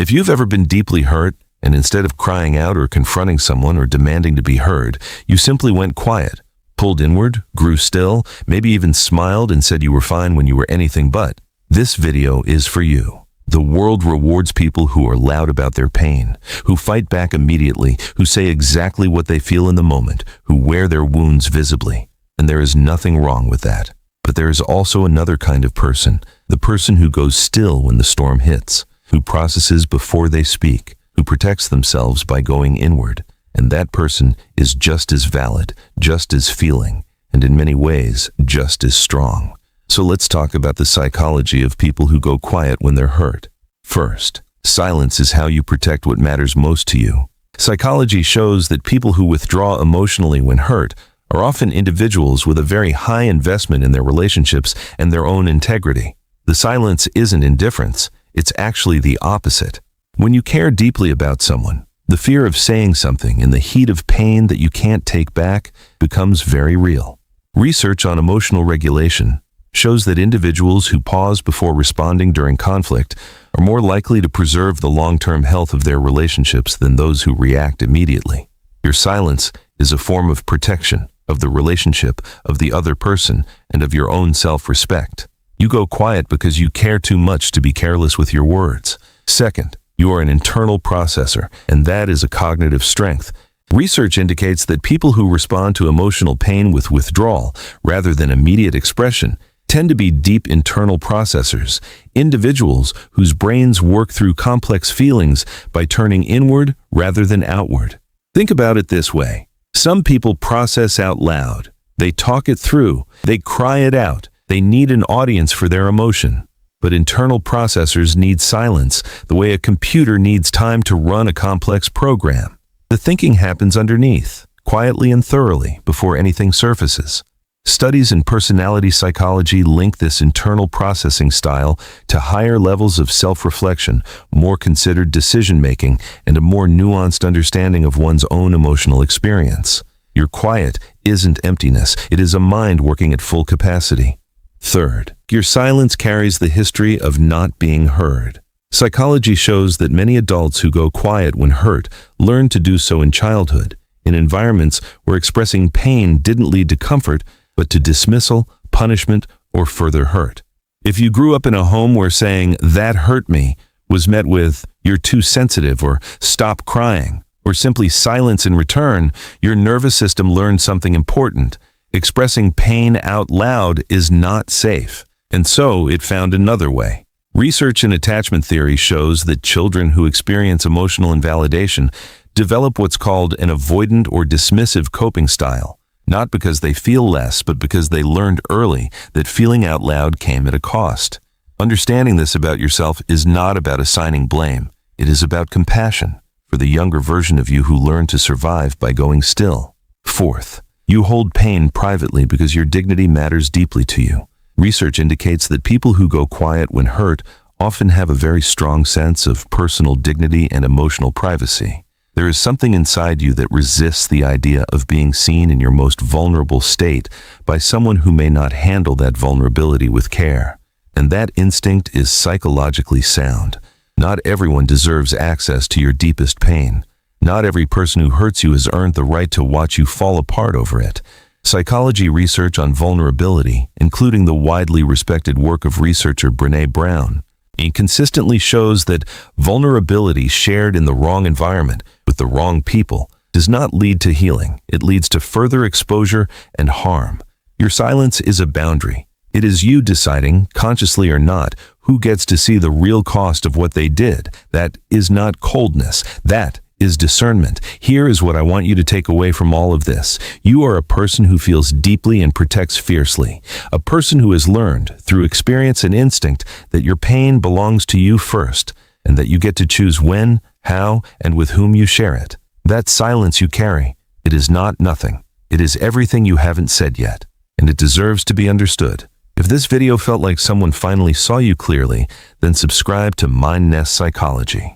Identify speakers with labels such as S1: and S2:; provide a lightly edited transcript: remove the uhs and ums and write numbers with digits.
S1: If you've ever been deeply hurt, and instead of crying out or confronting someone or demanding to be heard, you simply went quiet, pulled inward, grew still, maybe even smiled and said you were fine when you were anything but, this video is for you. The world rewards people who are loud about their pain, who fight back immediately, who say exactly what they feel in the moment, who wear their wounds visibly. And there is nothing wrong with that. But there is also another kind of person, the person who goes still when the storm hits, who processes before they speak, who protects themselves by going inward. And that person is just as valid, just as feeling, and in many ways, just as strong. So let's talk about the psychology of people who go quiet when they're hurt. First, silence is how you protect what matters most to you. Psychology shows that people who withdraw emotionally when hurt are often individuals with a very high investment in their relationships and their own integrity. The silence isn't indifference, it's actually the opposite. When you care deeply about someone, the fear of saying something in the heat of pain that you can't take back becomes very real. Research on emotional regulation shows that individuals who pause before responding during conflict are more likely to preserve the long-term health of their relationships than those who react immediately. Your silence is a form of protection of the relationship, of the other person, and of your own self-respect. You go quiet because you care too much to be careless with your words. Second, you are an internal processor, and that is a cognitive strength. Research indicates that people who respond to emotional pain with withdrawal rather than immediate expression tend to be deep internal processors, individuals whose brains work through complex feelings by turning inward rather than outward. Think about it this way. Some people process out loud. They talk it through. They cry it out. They need an audience for their emotion. But internal processors need silence, the way a computer needs time to run a complex program. The thinking happens underneath, quietly and thoroughly, before anything surfaces. Studies in personality psychology link this internal processing style to higher levels of self-reflection, more considered decision-making, and a more nuanced understanding of one's own emotional experience. Your quiet isn't emptiness, it is a mind working at full capacity. Third, your silence carries the history of not being heard. Psychology shows that many adults who go quiet when hurt learn to do so in childhood, in environments where expressing pain didn't lead to comfort, but to dismissal, punishment, or further hurt. If you grew up in a home where saying, "that hurt me," was met with, "you're too sensitive," or "stop crying," or simply silence in return, your nervous system learned something important. Expressing pain out loud is not safe, and so it found another way. Research in attachment theory shows that children who experience emotional invalidation develop what's called an avoidant or dismissive coping style. Not because they feel less, but because they learned early that feeling out loud came at a cost. Understanding this about yourself is not about assigning blame. It is about compassion for the younger version of you who learned to survive by going still. Fourth, you hold pain privately because your dignity matters deeply to you. Research indicates that people who go quiet when hurt often have a very strong sense of personal dignity and emotional privacy. There is something inside you that resists the idea of being seen in your most vulnerable state by someone who may not handle that vulnerability with care. And that instinct is psychologically sound. Not everyone deserves access to your deepest pain. Not every person who hurts you has earned the right to watch you fall apart over it. Psychology research on vulnerability, including the widely respected work of researcher Brené Brown, consistently shows that vulnerability shared in the wrong environment with the wrong people does not lead to healing. It leads to further exposure and harm. Your silence is a boundary. It is you deciding, consciously or not, who gets to see the real cost of what they did. That is not coldness. That is discernment. Here is what I want you to take away from all of this. You are a person who feels deeply and protects fiercely. A person who has learned, through experience and instinct, that your pain belongs to you first, and that you get to choose when, how, and with whom you share it. That silence you carry, it is not nothing. It is everything you haven't said yet, and it deserves to be understood. If this video felt like someone finally saw you clearly, then subscribe to MindNest Psychology.